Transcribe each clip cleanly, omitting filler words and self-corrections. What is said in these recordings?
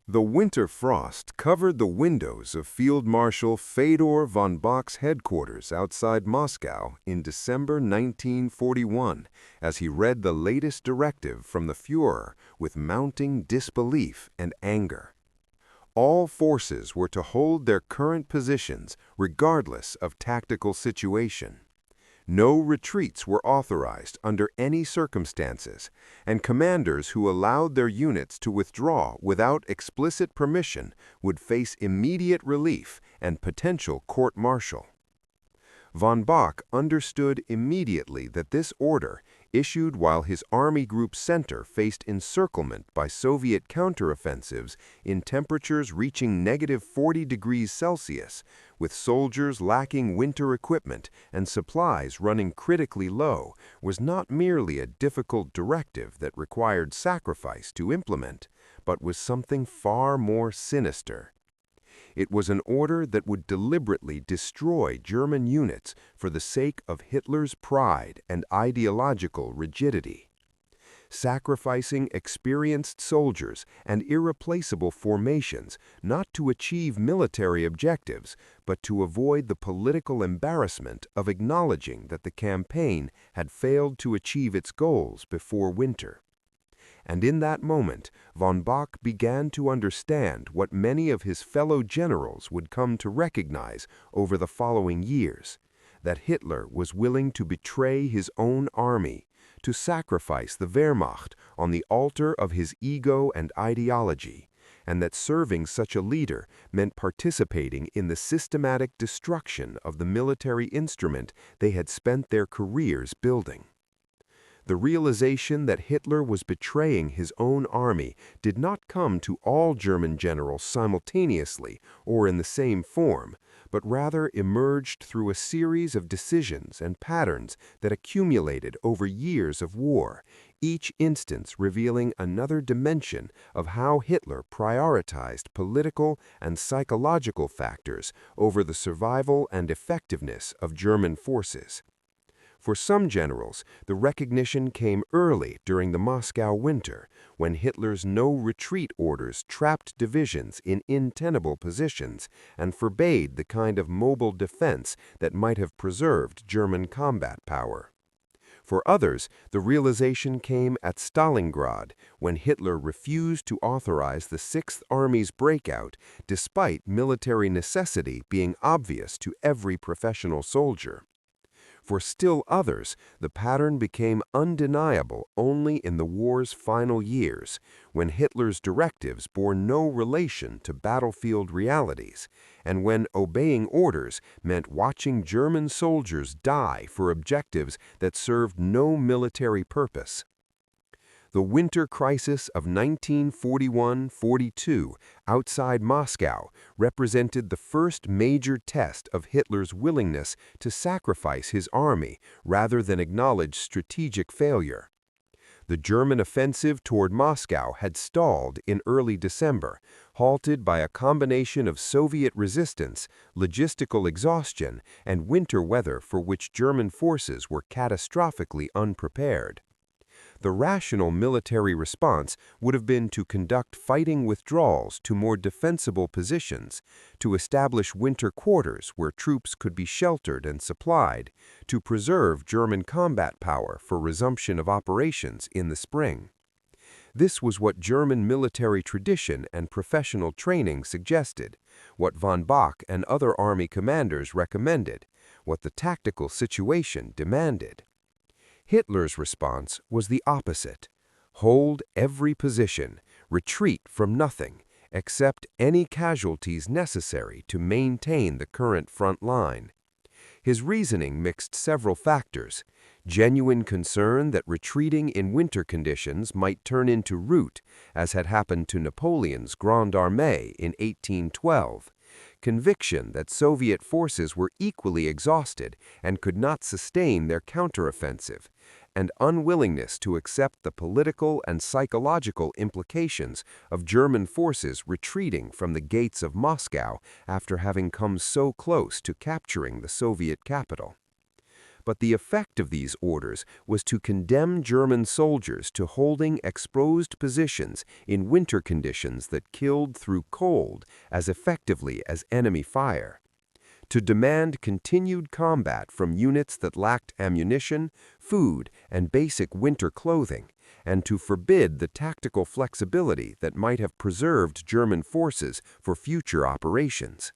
The winter frost covered the windows of Field Marshal Fedor von Bock's headquarters outside Moscow in December 1941 as he read the latest directive from the Führer with mounting disbelief and anger. All forces were to hold their current positions regardless of tactical situation. No retreats were authorized under any circumstances, and commanders who allowed their units to withdraw without explicit permission would face immediate relief and potential court-martial. Von Bock understood immediately that this order, issued while his Army Group Center faced encirclement by Soviet counteroffensives in temperatures reaching -40 degrees Celsius, with soldiers lacking winter equipment and supplies running critically low, was not merely a difficult directive that required sacrifice to implement, but was something far more sinister. It was an order that would deliberately destroy German units for the sake of Hitler's pride and ideological rigidity. Sacrificing experienced soldiers and irreplaceable formations not to achieve military objectives, but to avoid the political embarrassment of acknowledging that the campaign had failed to achieve its goals before winter. And in that moment, von Bock began to understand what many of his fellow generals would come to recognize over the following years, that Hitler was willing to betray his own army, to sacrifice the Wehrmacht on the altar of his ego and ideology, and that serving such a leader meant participating in the systematic destruction of the military instrument they had spent their careers building. The realization that Hitler was betraying his own army did not come to all German generals simultaneously or in the same form, but rather emerged through a series of decisions and patterns that accumulated over years of war, each instance revealing another dimension of how Hitler prioritized political and psychological factors over the survival and effectiveness of German forces. For some generals, the recognition came early during the Moscow winter, when Hitler's no-retreat orders trapped divisions in untenable positions and forbade the kind of mobile defense that might have preserved German combat power. For others, the realization came at Stalingrad, when Hitler refused to authorize the Sixth Army's breakout despite military necessity being obvious to every professional soldier. For still others, the pattern became undeniable only in the war's final years, when Hitler's directives bore no relation to battlefield realities, and when obeying orders meant watching German soldiers die for objectives that served no military purpose. The winter crisis of 1941–42 outside Moscow represented the first major test of Hitler's willingness to sacrifice his army rather than acknowledge strategic failure. The German offensive toward Moscow had stalled in early December, halted by a combination of Soviet resistance, logistical exhaustion, and winter weather for which German forces were catastrophically unprepared. The rational military response would have been to conduct fighting withdrawals to more defensible positions, to establish winter quarters where troops could be sheltered and supplied, to preserve German combat power for resumption of operations in the spring. This was what German military tradition and professional training suggested, what von Bock and other army commanders recommended, what the tactical situation demanded. Hitler's response was the opposite: hold every position, retreat from nothing, accept any casualties necessary to maintain the current front line. His reasoning mixed several factors: genuine concern that retreating in winter conditions might turn into rout, as had happened to Napoleon's Grande Armée in 1812, conviction that Soviet forces were equally exhausted and could not sustain their counteroffensive, and unwillingness to accept the political and psychological implications of German forces retreating from the gates of Moscow after having come so close to capturing the Soviet capital. But the effect of these orders was to condemn German soldiers to holding exposed positions in winter conditions that killed through cold as effectively as enemy fire, to demand continued combat from units that lacked ammunition, food, and basic winter clothing, and to forbid the tactical flexibility that might have preserved German forces for future operations.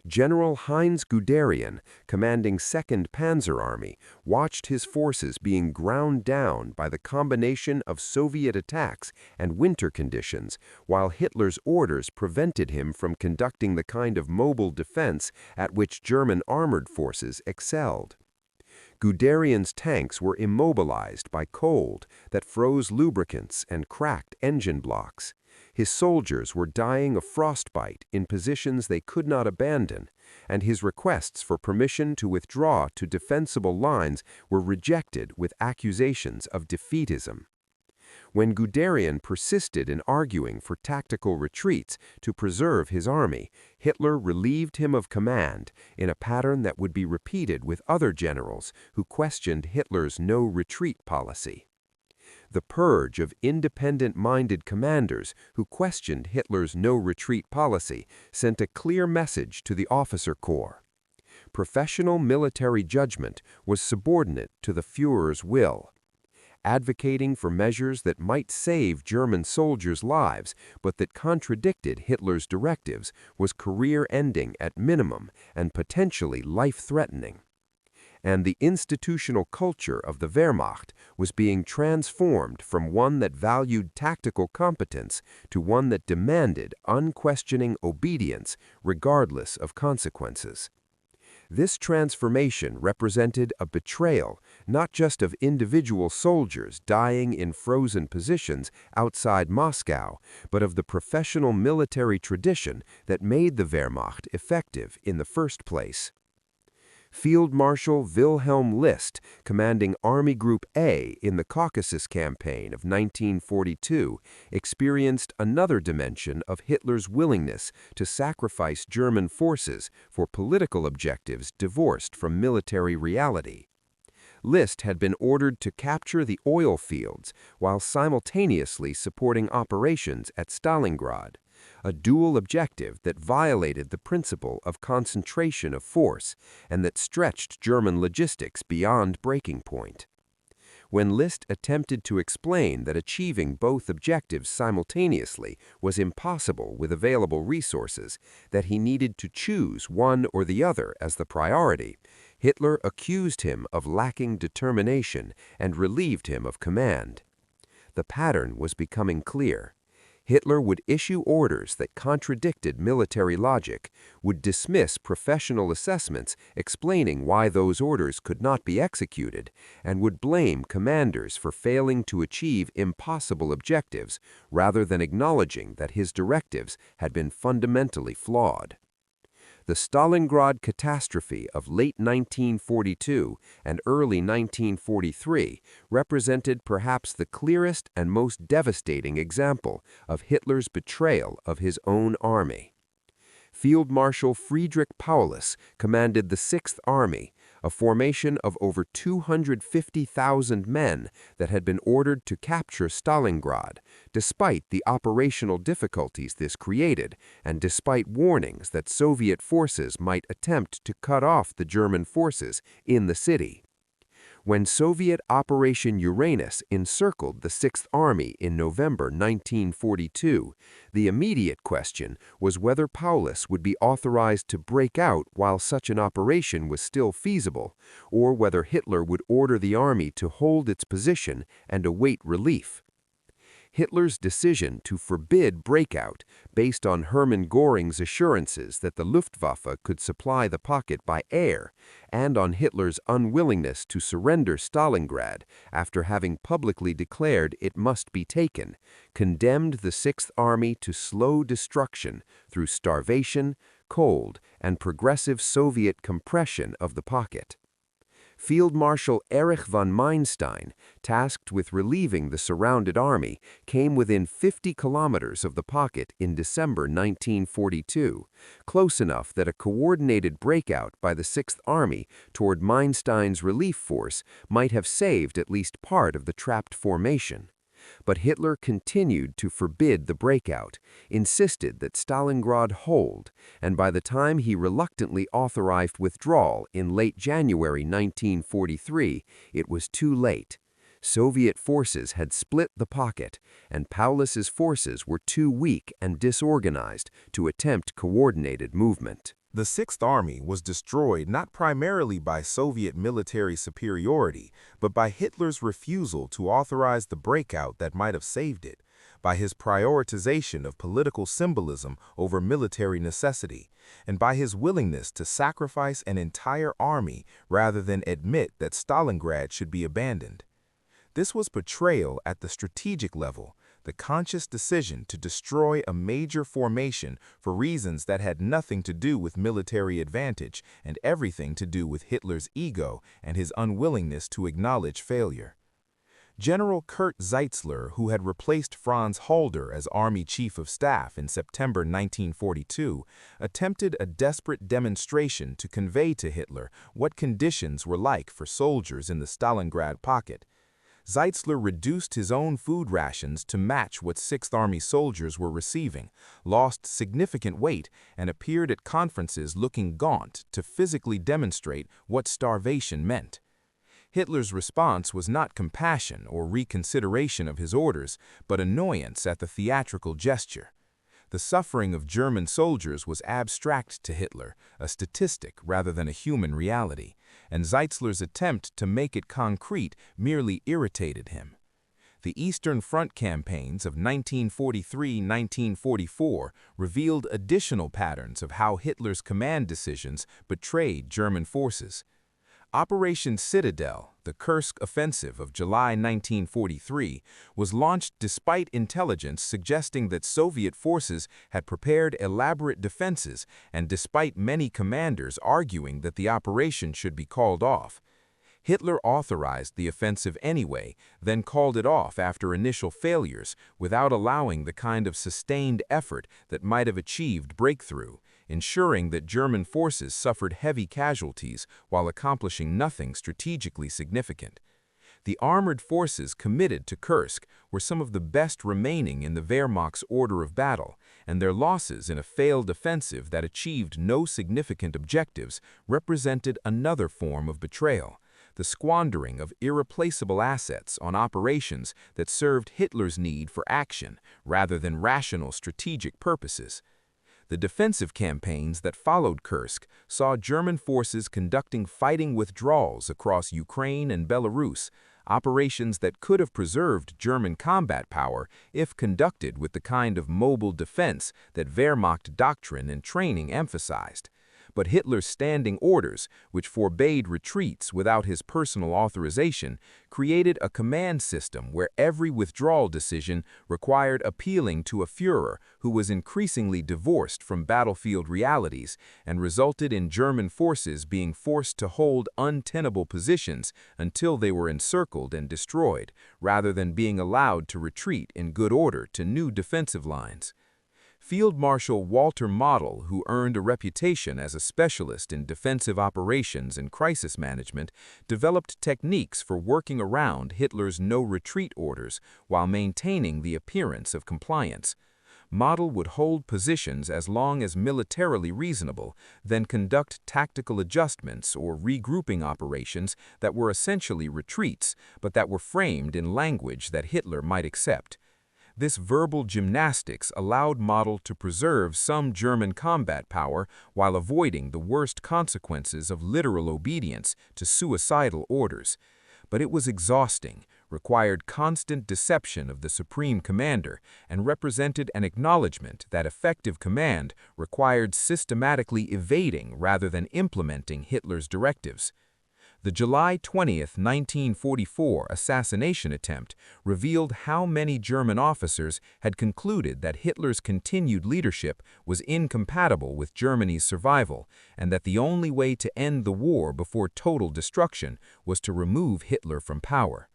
General Heinz Guderian, commanding 2nd Panzer Army, watched his forces being ground down by the combination of Soviet attacks and winter conditions, while Hitler's orders prevented him from conducting the kind of mobile defense at which German armored forces excelled. Guderian's tanks were immobilized by cold that froze lubricants and cracked engine blocks. His soldiers were dying of frostbite in positions they could not abandon, and his requests for permission to withdraw to defensible lines were rejected with accusations of defeatism. When Guderian persisted in arguing for tactical retreats to preserve his army, Hitler relieved him of command in a pattern that would be repeated with other generals who questioned Hitler's no-retreat policy. The purge of independent-minded commanders who questioned Hitler's no-retreat policy sent a clear message to the officer corps. Professional military judgment was subordinate to the Führer's will. Advocating for measures that might save German soldiers' lives but that contradicted Hitler's directives was career-ending at minimum and potentially life-threatening. And the institutional culture of the Wehrmacht was being transformed from one that valued tactical competence to one that demanded unquestioning obedience regardless of consequences. This transformation represented a betrayal not just of individual soldiers dying in frozen positions outside Moscow, but of the professional military tradition that made the Wehrmacht effective in the first place. Field Marshal Wilhelm List, commanding Army Group A in the Caucasus Campaign of 1942, experienced another dimension of Hitler's willingness to sacrifice German forces for political objectives divorced from military reality. List had been ordered to capture the oil fields while simultaneously supporting operations at Stalingrad, a dual objective that violated the principle of concentration of force and that stretched German logistics beyond breaking point. When List attempted to explain that achieving both objectives simultaneously was impossible with available resources, that he needed to choose one or the other as the priority, Hitler accused him of lacking determination and relieved him of command. The pattern was becoming clear. Hitler would issue orders that contradicted military logic, would dismiss professional assessments explaining why those orders could not be executed, and would blame commanders for failing to achieve impossible objectives rather than acknowledging that his directives had been fundamentally flawed. The Stalingrad catastrophe of late 1942 and early 1943 represented perhaps the clearest and most devastating example of Hitler's betrayal of his own army. Field Marshal Friedrich Paulus commanded the 6th Army, a formation of over 250,000 men that had been ordered to capture Stalingrad, despite the operational difficulties this created and despite warnings that Soviet forces might attempt to cut off the German forces in the city. When Soviet Operation Uranus encircled the 6th Army in November 1942, the immediate question was whether Paulus would be authorized to break out while such an operation was still feasible, or whether Hitler would order the army to hold its position and await relief. Hitler's decision to forbid breakout, based on Hermann Göring's assurances that the Luftwaffe could supply the pocket by air, and on Hitler's unwillingness to surrender Stalingrad after having publicly declared it must be taken, condemned the 6th Army to slow destruction through starvation, cold, and progressive Soviet compression of the pocket. Field Marshal Erich von Manstein, tasked with relieving the surrounded army, came within 50 kilometers of the pocket in December 1942, close enough that a coordinated breakout by the Sixth Army toward Manstein's relief force might have saved at least part of the trapped formation. But Hitler continued to forbid the breakout, insisted that Stalingrad hold, and by the time he reluctantly authorized withdrawal in late January 1943, it was too late. Soviet forces had split the pocket, and Paulus's forces were too weak and disorganized to attempt coordinated movement. The Sixth Army was destroyed not primarily by Soviet military superiority, but by Hitler's refusal to authorize the breakout that might have saved it, by his prioritization of political symbolism over military necessity, and by his willingness to sacrifice an entire army rather than admit that Stalingrad should be abandoned. This was betrayal at the strategic level, the conscious decision to destroy a major formation for reasons that had nothing to do with military advantage and everything to do with Hitler's ego and his unwillingness to acknowledge failure. General Kurt Zeitzler, who had replaced Franz Halder as Army Chief of Staff in September 1942, attempted a desperate demonstration to convey to Hitler what conditions were like for soldiers in the Stalingrad pocket. Zeitzler reduced his own food rations to match what Sixth Army soldiers were receiving, lost significant weight, and appeared at conferences looking gaunt to physically demonstrate what starvation meant. Hitler's response was not compassion or reconsideration of his orders, but annoyance at the theatrical gesture. The suffering of German soldiers was abstract to Hitler, a statistic rather than a human reality, and Zeitzler's attempt to make it concrete merely irritated him. The Eastern Front campaigns of 1943–1944 revealed additional patterns of how Hitler's command decisions betrayed German forces. Operation Citadel, the Kursk offensive of July 1943, was launched despite intelligence suggesting that Soviet forces had prepared elaborate defenses and despite many commanders arguing that the operation should be called off. Hitler authorized the offensive anyway, then called it off after initial failures without allowing the kind of sustained effort that might have achieved breakthrough, ensuring that German forces suffered heavy casualties while accomplishing nothing strategically significant. The armored forces committed to Kursk were some of the best remaining in the Wehrmacht's order of battle, and their losses in a failed offensive that achieved no significant objectives represented another form of betrayal, the squandering of irreplaceable assets on operations that served Hitler's need for action rather than rational strategic purposes. The defensive campaigns that followed Kursk saw German forces conducting fighting withdrawals across Ukraine and Belarus, operations that could have preserved German combat power if conducted with the kind of mobile defense that Wehrmacht doctrine and training emphasized. But Hitler's standing orders, which forbade retreats without his personal authorization, created a command system where every withdrawal decision required appealing to a Führer who was increasingly divorced from battlefield realities and resulted in German forces being forced to hold untenable positions until they were encircled and destroyed, rather than being allowed to retreat in good order to new defensive lines. Field Marshal Walter Model, who earned a reputation as a specialist in defensive operations and crisis management, developed techniques for working around Hitler's no-retreat orders while maintaining the appearance of compliance. Model would hold positions as long as militarily reasonable, then conduct tactical adjustments or regrouping operations that were essentially retreats, but that were framed in language that Hitler might accept. This verbal gymnastics allowed Model to preserve some German combat power while avoiding the worst consequences of literal obedience to suicidal orders. But it was exhausting, required constant deception of the supreme commander, and represented an acknowledgement that effective command required systematically evading rather than implementing Hitler's directives. The July 20, 1944 assassination attempt revealed how many German officers had concluded that Hitler's continued leadership was incompatible with Germany's survival, and that the only way to end the war before total destruction was to remove Hitler from power.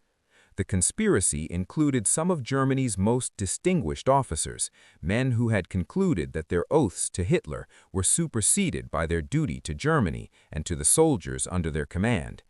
The conspiracy included some of Germany's most distinguished officers, men who had concluded that their oaths to Hitler were superseded by their duty to Germany and to the soldiers under their command.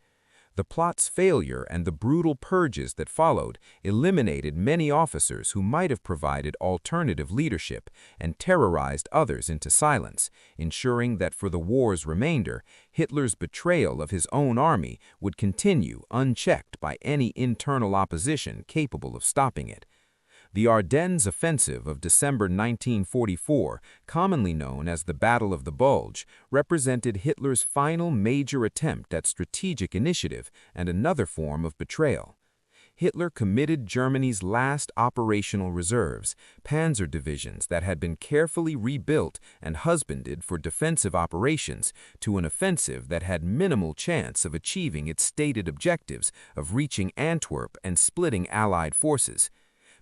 The plot's failure and the brutal purges that followed eliminated many officers who might have provided alternative leadership and terrorized others into silence, ensuring that for the war's remainder, Hitler's betrayal of his own army would continue unchecked by any internal opposition capable of stopping it. The Ardennes Offensive of December 1944, commonly known as the Battle of the Bulge, represented Hitler's final major attempt at strategic initiative and another form of betrayal. Hitler committed Germany's last operational reserves, panzer divisions that had been carefully rebuilt and husbanded for defensive operations, to an offensive that had minimal chance of achieving its stated objectives of reaching Antwerp and splitting Allied forces.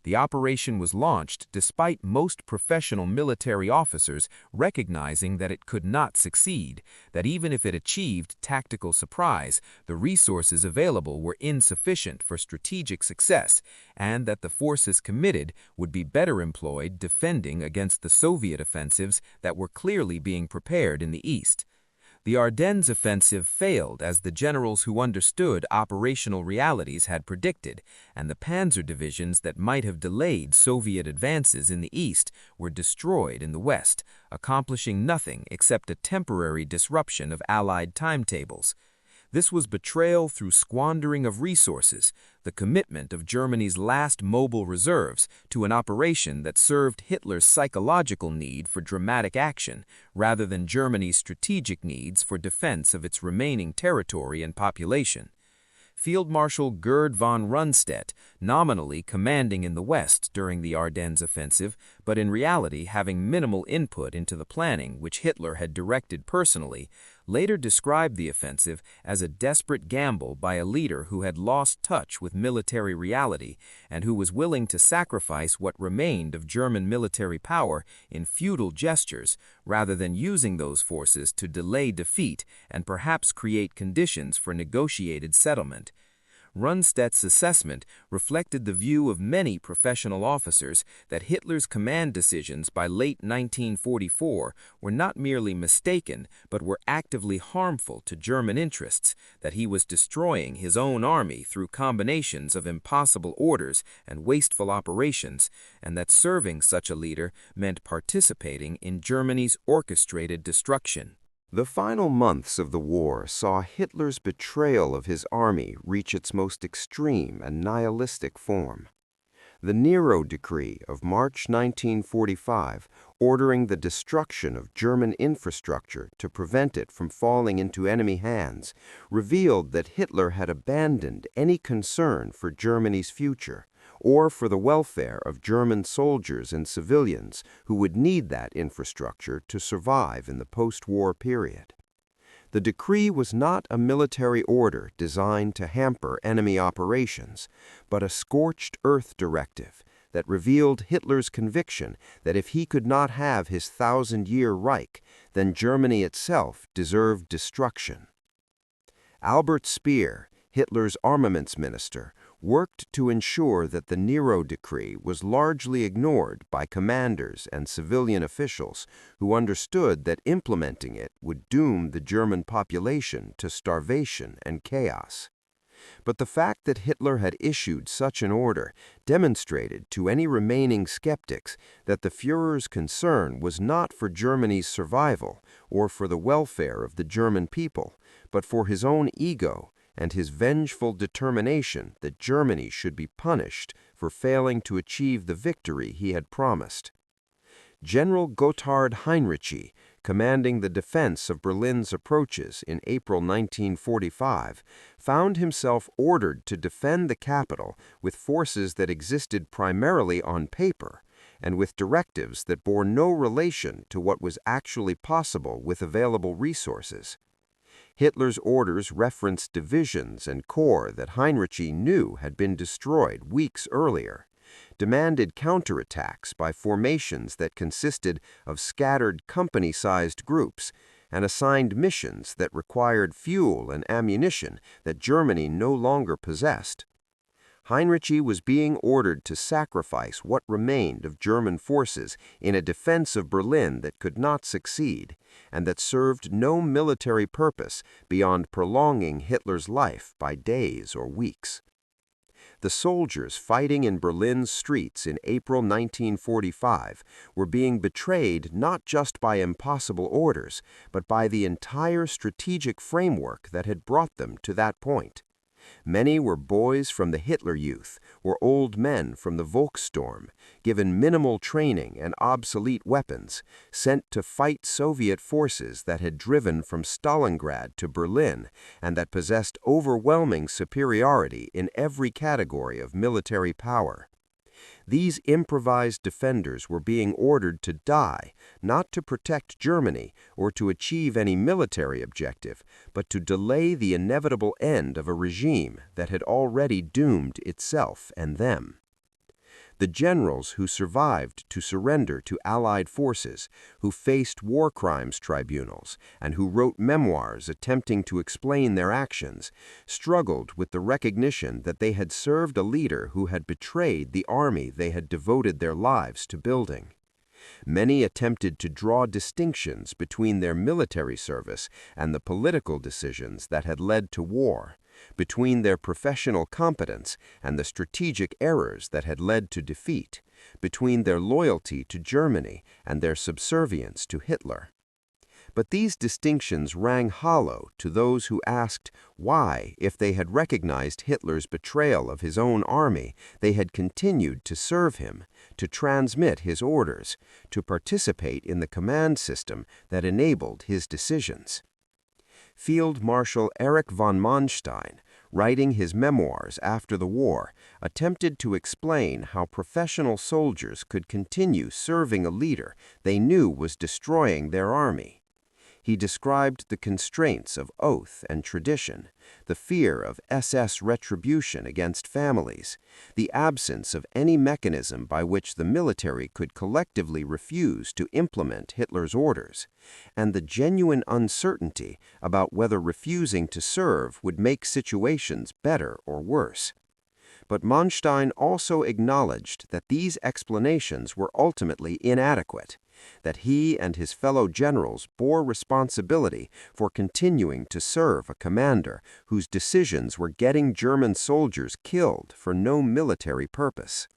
The operation was launched despite most professional military officers recognizing that it could not succeed, that even if it achieved tactical surprise, the resources available were insufficient for strategic success, and that the forces committed would be better employed defending against the Soviet offensives that were clearly being prepared in the East. The Ardennes offensive failed as the generals who understood operational realities had predicted, and the panzer divisions that might have delayed Soviet advances in the east were destroyed in the west, accomplishing nothing except a temporary disruption of Allied timetables. This was betrayal through squandering of resources, the commitment of Germany's last mobile reserves to an operation that served Hitler's psychological need for dramatic action rather than Germany's strategic needs for defense of its remaining territory and population. Field Marshal Gerd von Rundstedt, nominally commanding in the West during the Ardennes offensive, but in reality having minimal input into the planning which Hitler had directed personally, later described the offensive as a desperate gamble by a leader who had lost touch with military reality and who was willing to sacrifice what remained of German military power in futile gestures rather than using those forces to delay defeat and perhaps create conditions for negotiated settlement. Rundstedt's assessment reflected the view of many professional officers that Hitler's command decisions by late 1944 were not merely mistaken but were actively harmful to German interests, that he was destroying his own army through combinations of impossible orders and wasteful operations, and that serving such a leader meant participating in Germany's orchestrated destruction. The final months of the war saw Hitler's betrayal of his army reach its most extreme and nihilistic form. The Nero Decree of March 1945, ordering the destruction of German infrastructure to prevent it from falling into enemy hands, revealed that Hitler had abandoned any concern for Germany's future, or for the welfare of German soldiers and civilians who would need that infrastructure to survive in the post-war period. The decree was not a military order designed to hamper enemy operations, but a scorched earth directive that revealed Hitler's conviction that if he could not have his 1,000-year Reich, then Germany itself deserved destruction. Albert Speer, Hitler's armaments minister, worked to ensure that the Nero Decree was largely ignored by commanders and civilian officials who understood that implementing it would doom the German population to starvation and chaos. But the fact that Hitler had issued such an order demonstrated to any remaining skeptics that the Führer's concern was not for Germany's survival or for the welfare of the German people, but for his own ego and his vengeful determination that Germany should be punished for failing to achieve the victory he had promised. General Gotthard Heinrici, commanding the defense of Berlin's approaches in April 1945, found himself ordered to defend the capital with forces that existed primarily on paper and with directives that bore no relation to what was actually possible with available resources. Hitler's orders referenced divisions and corps that Heinrici knew had been destroyed weeks earlier, demanded counterattacks by formations that consisted of scattered company-sized groups, and assigned missions that required fuel and ammunition that Germany no longer possessed. Heinrici was being ordered to sacrifice what remained of German forces in a defense of Berlin that could not succeed, and that served no military purpose beyond prolonging Hitler's life by days or weeks. The soldiers fighting in Berlin's streets in April 1945 were being betrayed not just by impossible orders, but by the entire strategic framework that had brought them to that point. Many were boys from the Hitler Youth or old men from the Volkssturm, given minimal training and obsolete weapons, sent to fight Soviet forces that had driven from Stalingrad to Berlin and that possessed overwhelming superiority in every category of military power. These improvised defenders were being ordered to die, not to protect Germany or to achieve any military objective, but to delay the inevitable end of a regime that had already doomed itself and them. The generals who survived to surrender to Allied forces, who faced war crimes tribunals, and who wrote memoirs attempting to explain their actions, struggled with the recognition that they had served a leader who had betrayed the army they had devoted their lives to building. Many attempted to draw distinctions between their military service and the political decisions that had led to war, between their professional competence and the strategic errors that had led to defeat, between their loyalty to Germany and their subservience to Hitler. But these distinctions rang hollow to those who asked why, if they had recognized Hitler's betrayal of his own army, they had continued to serve him, to transmit his orders, to participate in the command system that enabled his decisions. Field Marshal Erich von Manstein, writing his memoirs after the war, attempted to explain how professional soldiers could continue serving a leader they knew was destroying their army. He described the constraints of oath and tradition, the fear of SS retribution against families, the absence of any mechanism by which the military could collectively refuse to implement Hitler's orders, and the genuine uncertainty about whether refusing to serve would make situations better or worse. But Manstein also acknowledged that these explanations were ultimately inadequate, that he and his fellow generals bore responsibility for continuing to serve a commander whose decisions were getting German soldiers killed for no military purpose.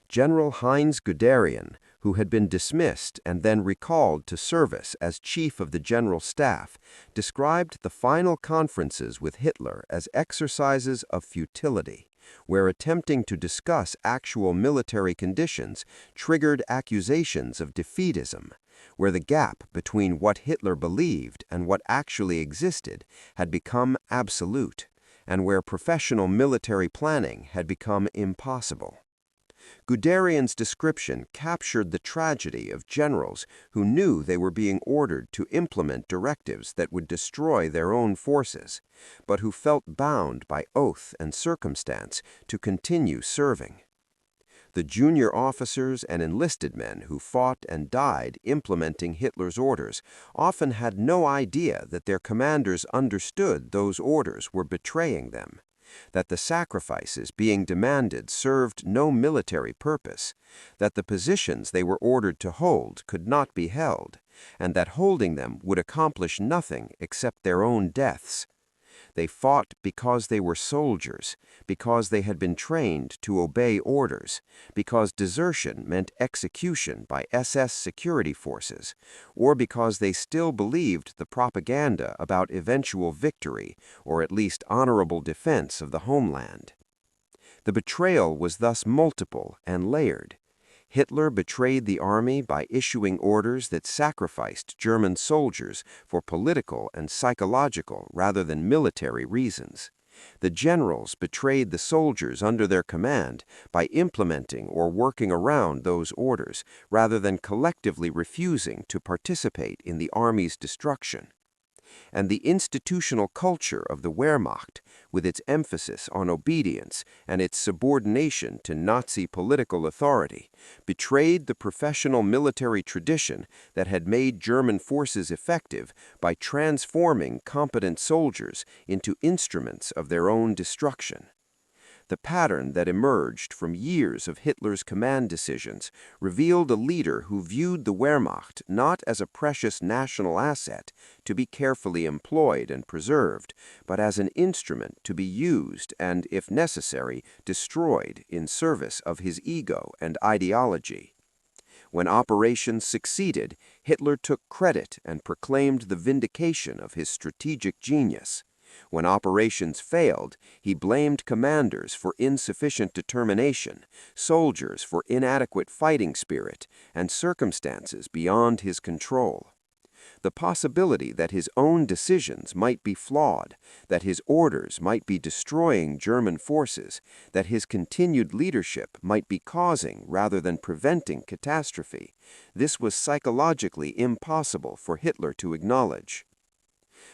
General Heinz Guderian, who had been dismissed and then recalled to service as chief of the General Staff, described the final conferences with Hitler as exercises of futility, where attempting to discuss actual military conditions triggered accusations of defeatism, where the gap between what Hitler believed and what actually existed had become absolute, and where professional military planning had become impossible. Guderian's description captured the tragedy of generals who knew they were being ordered to implement directives that would destroy their own forces, but who felt bound by oath and circumstance to continue serving. The junior officers and enlisted men who fought and died implementing Hitler's orders often had no idea that their commanders understood those orders were betraying them, that the sacrifices being demanded served no military purpose, that the positions they were ordered to hold could not be held, and that holding them would accomplish nothing except their own deaths. They fought because they were soldiers, because they had been trained to obey orders, because desertion meant execution by SS security forces, or because they still believed the propaganda about eventual victory, or at least honorable defense of the homeland. The betrayal was thus multiple and layered. Hitler betrayed the army by issuing orders that sacrificed German soldiers for political and psychological rather than military reasons. The generals betrayed the soldiers under their command by implementing or working around those orders rather than collectively refusing to participate in the army's destruction. And the institutional culture of the Wehrmacht, with its emphasis on obedience and its subordination to Nazi political authority, betrayed the professional military tradition that had made German forces effective by transforming competent soldiers into instruments of their own destruction. The pattern that emerged from years of Hitler's command decisions revealed a leader who viewed the Wehrmacht not as a precious national asset to be carefully employed and preserved, but as an instrument to be used and, if necessary, destroyed in service of his ego and ideology. When operations succeeded, Hitler took credit and proclaimed the vindication of his strategic genius. When operations failed, he blamed commanders for insufficient determination, soldiers for inadequate fighting spirit, and circumstances beyond his control. The possibility that his own decisions might be flawed, that his orders might be destroying German forces, that his continued leadership might be causing rather than preventing catastrophe, this was psychologically impossible for Hitler to acknowledge.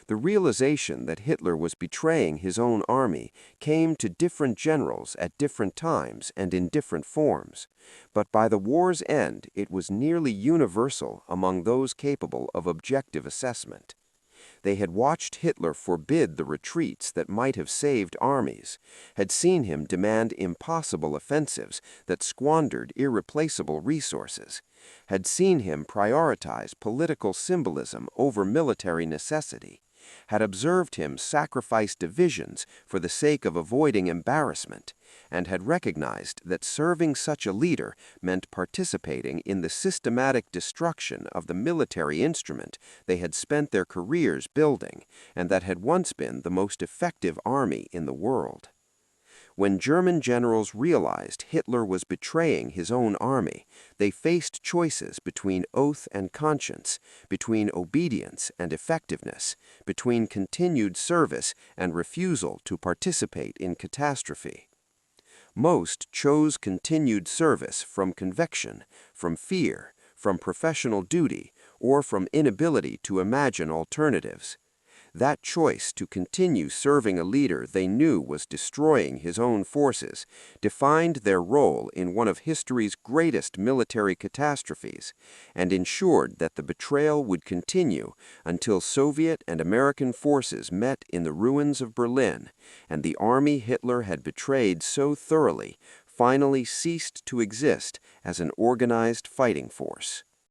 The realization that Hitler was betraying his own army came to different generals at different times and in different forms, but by the war's end it was nearly universal among those capable of objective assessment. They had watched Hitler forbid the retreats that might have saved armies, had seen him demand impossible offensives that squandered irreplaceable resources, had seen him prioritize political symbolism over military necessity, had observed him sacrifice divisions for the sake of avoiding embarrassment, and had recognized that serving such a leader meant participating in the systematic destruction of the military instrument they had spent their careers building and that had once been the most effective army in the world. When German generals realized Hitler was betraying his own army, they faced choices between oath and conscience, between obedience and effectiveness, between continued service and refusal to participate in catastrophe. Most chose continued service from conviction, from fear, from professional duty, or from inability to imagine alternatives. That choice to continue serving a leader they knew was destroying his own forces defined their role in one of history's greatest military catastrophes and ensured that the betrayal would continue until Soviet and American forces met in the ruins of Berlin and the army Hitler had betrayed so thoroughly finally ceased to exist as an organized fighting force.